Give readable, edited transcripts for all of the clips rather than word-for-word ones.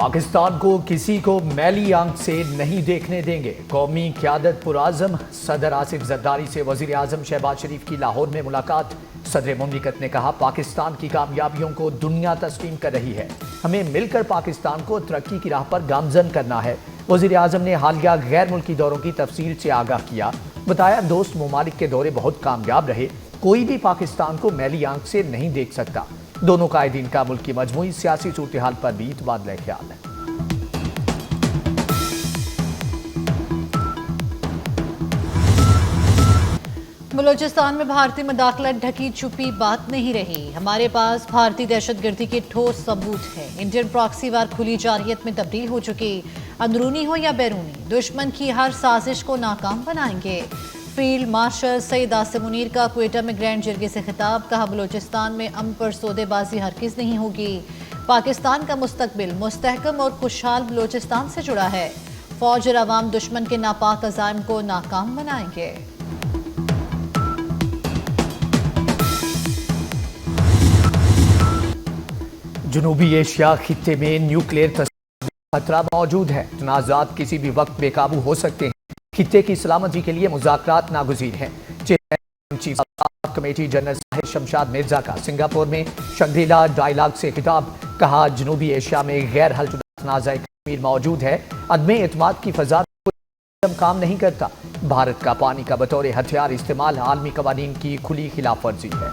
پاکستان کو کسی کو میلی آنکھ سے نہیں دیکھنے دیں گے۔ قومی قیادت پرعزم، صدر آصف زرداری سے وزیر اعظم شہباز شریف کی لاہور میں ملاقات۔ صدر مملکت نے کہا پاکستان کی کامیابیوں کو دنیا تسلیم کر رہی ہے، ہمیں مل کر پاکستان کو ترقی کی راہ پر گامزن کرنا ہے۔ وزیر اعظم نے حالیہ غیر ملکی دوروں کی تفصیل سے آگاہ کیا، بتایا دوست ممالک کے دورے بہت کامیاب رہے، کوئی بھی پاکستان کو میلی آنکھ سے نہیں دیکھ سکتا۔ دونوں قائدین کا ملک کی مجموعی سیاسی صورتحال پر بھی تبادلہ خیال ہے۔ بلوچستان میں بھارتی مداخلت ڈھکی چھپی بات نہیں رہی، ہمارے پاس بھارتی دہشت گردی کے ٹھوس ثبوت ہے۔ انڈین پراکسی وار کھلی جارحیت میں تبدیل ہو چکی، اندرونی ہو یا بیرونی، دشمن کی ہر سازش کو ناکام بنائیں گے۔ فیلڈ مارشل سید عاصم منیر کا کوئٹہ میں گرینڈ جرگے سے خطاب، کہا بلوچستان میں امن پر سودے بازی ہرگز نہیں ہوگی، پاکستان کا مستقبل مستحکم اور خوشحال بلوچستان سے جڑا ہے، فوج اور عوام دشمن کے ناپاک عزائم کو ناکام بنائیں گے۔ جنوبی ایشیا خطے میں نیوکلیئر خطرہ موجود ہے، تنازعات کسی بھی وقت بے قابو ہو سکتے ہیں، خطے کی سلامتی کے لیے مذاکرات ناگزیر ہیں۔ Chairman chief of committee general ظاہر شمشاد مرزا کا سنگاپور میں شنگری لا ڈائیلاگ سے خطاب، کہا جنوبی ایشیا میں غیر حل شدہ تنازع کشمیر موجود ہے، عدم اعتماد کی فضا کام نہیں کرتا، بھارت کا پانی کا بطور ہتھیار استعمال عالمی قوانین کی کھلی خلاف ورزی ہے۔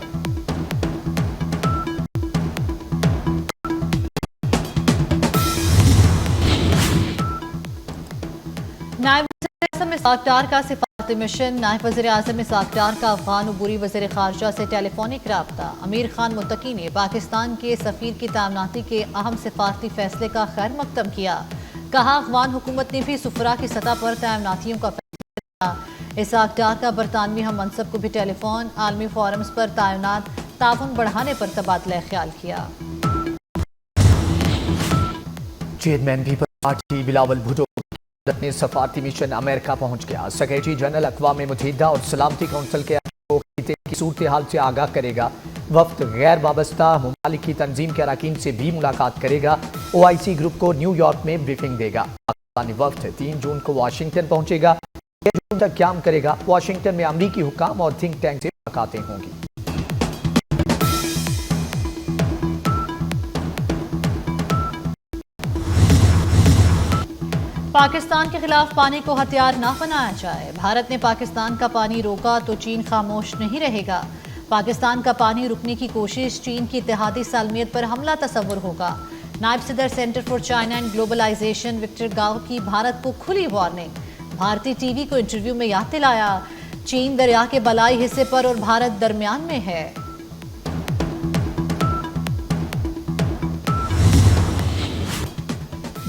نائب وزیر اعظم اسحاق ڈار کا سفارتی مشن، نائب وزیر اعظم اسحاق ڈار کا افغان عبوری وزیر خارجہ سے ٹیلی فونک رابطہ، امیر خان متقی نے پاکستان کے سفیر کی تعیناتی کے اہم سفارتی فیصلے کا خیر مقدم کیا، کہا افغان حکومت نے بھی سفراء کی سطح پر تعیناتیوں کا فیصلہ کیا۔ اسحاق ڈار کا برطانوی ہم منصب کو بھی ٹیلی فون، عالمی فورمز پر تعینات تعاون بڑھانے پر تبادلہ خیال کیا۔ چیئرمین پیپلز پارٹی بلاول بھٹو نے سفارتی مشن امریکہ پہنچ گیا، سیکریٹری جنرل اقوام متحدہ اور سلامتی کونسل کے خطے کی صورتحال سے آگاہ کرے گا۔ وفد غیر وابستہ ممالک کی تنظیم کے اراکین سے بھی ملاقات کرے گا، OIC گروپ کو نیو یارک میں بریفنگ دے گا۔ پاکستانی وفد 3 جون کو واشنگٹن پہنچے گا، 6 جون تک قیام کرے گا۔ واشنگٹن میں امریکی حکام اور تھنک ٹینک سے ملاقاتیں ہوں گی۔ پاکستان کے خلاف پانی کو ہتھیار نہ بنایا جائے، بھارت نے پاکستان کا پانی روکا تو چین خاموش نہیں رہے گا، پاکستان کا پانی روکنے کی کوشش چین کی اتحادی سالمیت پر حملہ تصور ہوگا۔ نائب صدر centre for China and globalisation Victor Gao کی بھارت کو کھلی وارننگ، بھارتی ٹی وی کو انٹرویو میں یاد دلایا چین دریا کے بالائی حصے پر اور بھارت درمیان میں ہے۔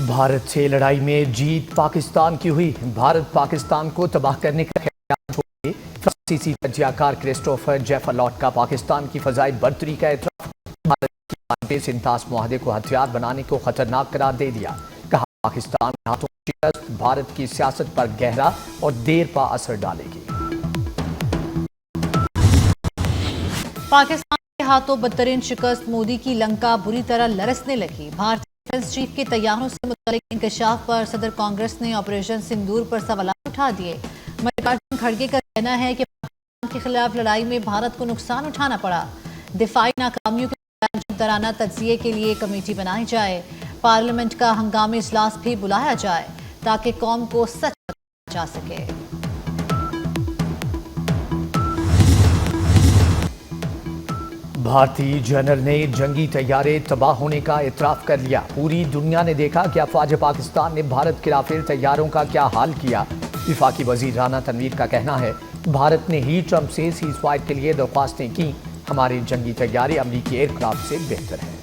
بھارت سے لڑائی میں جیت پاکستان کی ہوئی، بھارت پاکستان کو تباہ کرنے کا خیال چھوڑے، فرانسیسی تجزیہ کار کرسٹوفر جیفلاٹ کا پاکستان کی فضائی برتری کا اعتراف، بھارت کی جانب سے انتاس معاہدے کو ہتھیار بنانے کو خطرناک قرار دے دیا، کہا پاکستان کے ہاتھوں شکست بھارت کی سیاست پر گہرا اور دیر پا اثر ڈالے گی۔ پاکستان کے ہاتھوں بدترین شکست، مودی کی لنکا بری طرح لرزنے لگی، بھارتی ڈیفنس چیف کے طیاروں سے متعلق انکشاف پر صدر کانگریس نے آپریشن سندور پر سوالات اٹھا دیے۔ ملکاراجن کھڑگے کا کہنا ہے کہ پاکستان کے خلاف لڑائی میں بھارت کو نقصان اٹھانا پڑا، دفاعی ناکامیوں کے جدارانہ تجزیے کے لیے کمیٹی بنائی جائے، پارلیمنٹ کا ہنگامی اجلاس بھی بلایا جائے تاکہ قوم کو سچ بتایا جا سکے۔ بھارتی جنرل نے جنگی طیارے تباہ ہونے کا اعتراف کر لیا، پوری دنیا نے دیکھا کہ افواج پاکستان نے بھارت کے رافیل طیاروں کا کیا حال کیا۔ وفاقی وزیر رانا تنویر کا کہنا ہے بھارت نے ہی ٹرمپ سے سیز فائر کے لیے درخواستیں کی، ہمارے جنگی طیارے امریکی ایئر کرافٹ سے بہتر ہیں۔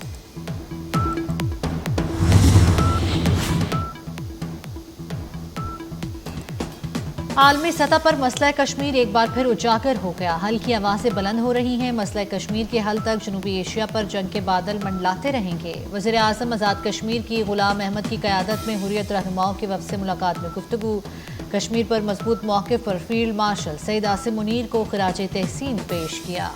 عالمی سطح پر مسئلہ کشمیر ایک بار پھر اجاگر ہو گیا، حل کی آوازیں بلند ہو رہی ہیں، مسئلہ کشمیر کے حل تک جنوبی ایشیا پر جنگ کے بادل منڈلاتے رہیں گے۔ وزیر اعظم آزاد کشمیر کی غلام احمد کی قیادت میں حریت رہنماؤں کے وفد سے ملاقات میں گفتگو، کشمیر پر مضبوط موقف پر فیلڈ مارشل سید عاصم منیر کو خراج تحسین پیش کیا۔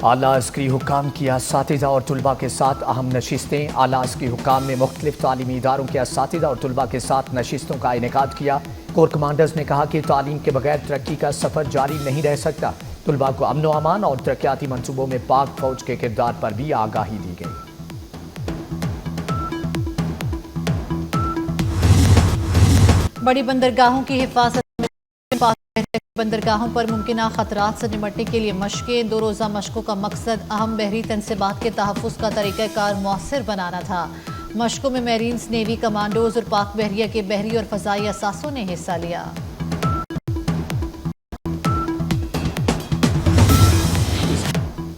اعلیٰ عسکری حکام کی اساتذہ اور طلباء کے ساتھ اہم نشستیں۔ اعلیٰ عسکری حکام نے مختلف تعلیمی اداروں کے اساتذہ اور طلباء کے ساتھ نشستوں کا انعقاد کیا۔ کور کمانڈرز نے کہا کہ تعلیم کے بغیر ترقی کا سفر جاری نہیں رہ سکتا۔ طلباء کو امن و امان اور ترقیاتی منصوبوں میں پاک فوج کے کردار پر بھی آگاہی دی گئی۔ بڑی بندرگاہوں کی حفاظت بندرگاہوں پر ممکنہ خطرات سے نمٹنے کے لیے مشقیں۔ 2 روزہ مشقوں کا مقصد اہم بحری تنصیبات کے تحفظ کا طریقہ کار مؤثر بنانا تھا۔ مشقوں میں میرینز، نیوی کمانڈوز اور پاک بحریہ کے بحری اور فضائی اثاثوں نے حصہ لیا۔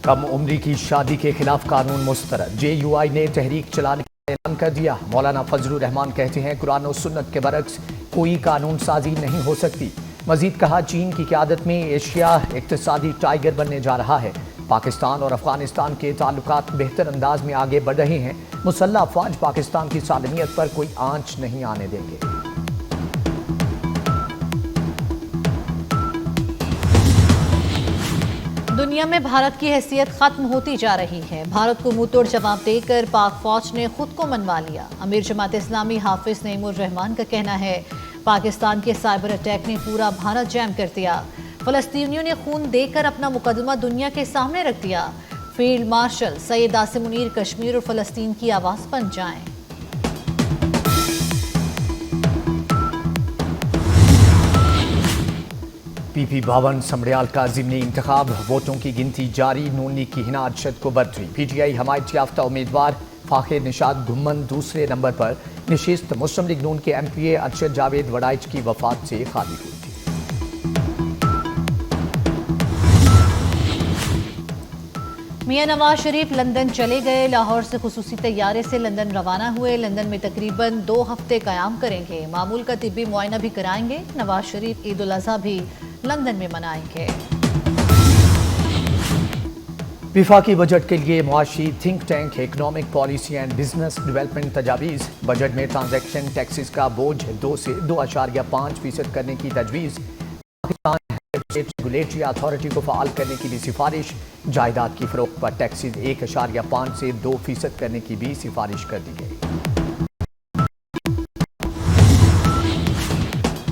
کم عمری کی شادی کے خلاف قانون مسترد۔ JUI نے تحریک چلانے کا اعلان کر دیا۔ مولانا فضل الرحمان کہتے ہیں قرآن و سنت کے برعکس کوئی قانون سازی نہیں ہو سکتی۔ مزید کہا چین کی قیادت میں ایشیا اقتصادی ٹائیگر بننے جا رہا ہے۔ پاکستان اور افغانستان کے تعلقات بہتر انداز میں آگے بڑھ رہے ہیں۔ مسلح افواج پاکستان کی سالمیت پر کوئی آنچ نہیں آنے دیں گے۔ دنیا میں بھارت کی حیثیت ختم ہوتی جا رہی ہے۔ بھارت کو منہ توڑ جواب دے کر پاک فوج نے خود کو منوا لیا۔ امیر جماعت اسلامی حافظ نعیم الرحمان کا کہنا ہے پاکستان کے سائبر اٹیک نے پورا بھارت جیم کر دیا۔ فلسطینیوں نے خون دے کر اپنا مقدمہ دنیا کے سامنے رکھ دیا۔ فیلڈ مارشل سید عاصم منیر کشمیر اور فلسطین کی آواز بن جائیں۔ PP بھون سمڑیال کا ضمنی انتخاب، ووٹوں کی گنتی جاری۔ نون لیگ کی ہنا ارشد کو برتری۔ PTI حمایت یافتہ امیدوار فاخر نشاد گھمن دوسرے نمبر پر۔ نشست مسلم لیگ نون کے MPA ارشد جاوید وڑائچ کی وفات سے خالی ہوئی تھی۔ میاں نواز شریف لندن چلے گئے۔ لاہور سے خصوصی طیارے سے لندن روانہ ہوئے۔ لندن میں تقریباً 2 ہفتے قیام کریں گے۔ معمول کا طبی معائنہ بھی کرائیں گے۔ نواز شریف عید الاضحیٰ بھی لندن میں منائیں گے۔ وفاقی بجٹ کے لیے معاشی think tank economic policy and business development تجاویز۔ بجٹ میں ٹرانزیکشن ٹیکسز کا بوجھ 2 سے 2.5% کرنے کی تجویز۔ پاکستان ریگولیٹری اتھارٹی کو فعال کرنے کی بھی سفارش۔ جائیداد کی فروخت پر ٹیکسز 1.5 سے 2% کرنے کی بھی سفارش کر دی گئی۔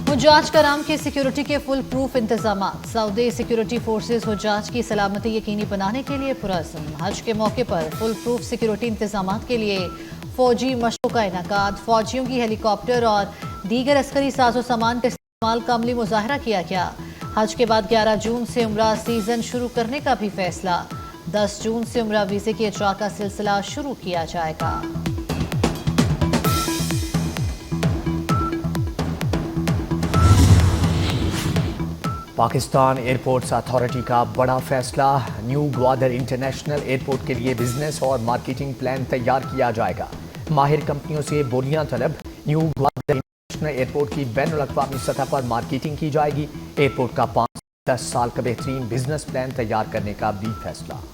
حجاج کرام کے سیکیورٹی کے فل پروف انتظامات۔ سعودی سیکیورٹی فورسز حجاج کی سلامتی یقینی بنانے کے لیے پرعزم۔ حج کے موقع پر فل پروف سیکیورٹی انتظامات کے لیے فوجی مشقوں کا انعقاد۔ فوجیوں کی ہیلی کاپٹر اور دیگر عسکری ساز و سامان کا استعمال کا عملی مظاہرہ کیا گیا۔ حج کے بعد 11 جون سے عمرہ سیزن شروع کرنے کا بھی فیصلہ۔ 10 جون سے عمرہ ویزے کے اجراء کا سلسلہ شروع کیا جائے گا۔ پاکستان ایئرپورٹس اتھارٹی کا بڑا فیصلہ۔ نیو گوادر انٹرنیشنل ایئرپورٹ کے لیے بزنس اور مارکیٹنگ پلان تیار کیا جائے گا۔ ماہر کمپنیوں سے بولیاں طلب۔ نیو گوادر انٹرنیشنل ایئرپورٹ کی بین الاقوامی سطح پر مارکیٹنگ کی جائے گی۔ ایئرپورٹ کا 5 سے 10 سال کا بہترین بزنس پلان تیار کرنے کا بھی فیصلہ۔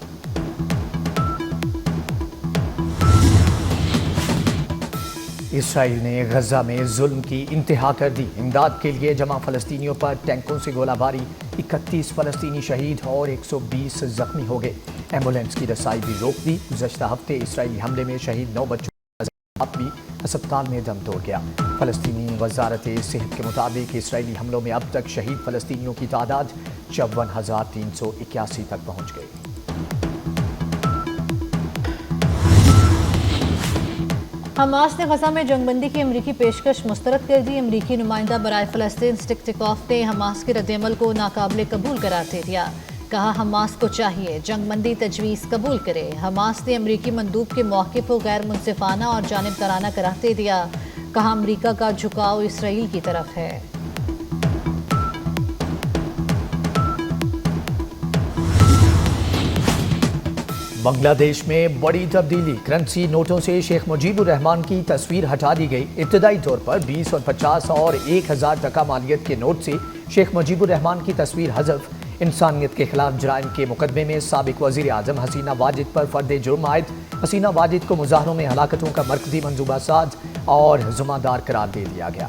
اسرائیل نے غزہ میں ظلم کی انتہا کر دی۔ امداد کے لیے جمع فلسطینیوں پر ٹینکوں سے گولہ باری۔ 31 فلسطینی شہید اور 120 زخمی ہو گئے۔ ایمبولینس کی رسائی بھی روک دی۔ گزشتہ ہفتے اسرائیلی حملے میں شہید 9 بچوں کا بھی ہسپتال میں دم توڑ گیا۔ فلسطینی وزارت صحت کے مطابق اسرائیلی حملوں میں اب تک شہید فلسطینیوں کی تعداد 54,381 تک پہنچ گئی۔ حماس نے غزہ میں جنگ بندی کی امریکی پیشکش مسترد کر دی۔ امریکی نمائندہ برائے فلسطین سٹیک ٹکاف نے حماس کے رد عمل کو ناقابل قبول قرار دے دیا۔ کہا حماس کو چاہیے جنگ بندی تجویز قبول کرے۔ حماس نے امریکی مندوب کے موقف کو غیر منصفانہ اور جانبدارانہ قرار دے دیا۔ کہا امریکہ کا جھکاؤ اسرائیل کی طرف ہے۔ بنگلہ دیش میں بڑی تبدیلی۔ کرنسی نوٹوں سے شیخ مجیب الرحمان کی تصویر ہٹا دی گئی۔ ابتدائی طور پر 20 اور 50 اور 1000 ٹکا مالیت کے نوٹ سے شیخ مجیب الرحمان کی تصویر حذف۔ انسانیت کے خلاف جرائم کے مقدمے میں سابق وزیر اعظم حسینہ واجد پر فرد جرم عائد۔ حسینہ واجد کو مظاہروں میں ہلاکتوں کا مرکزی منصوبہ ساز اور ذمہ دار قرار دے دیا گیا۔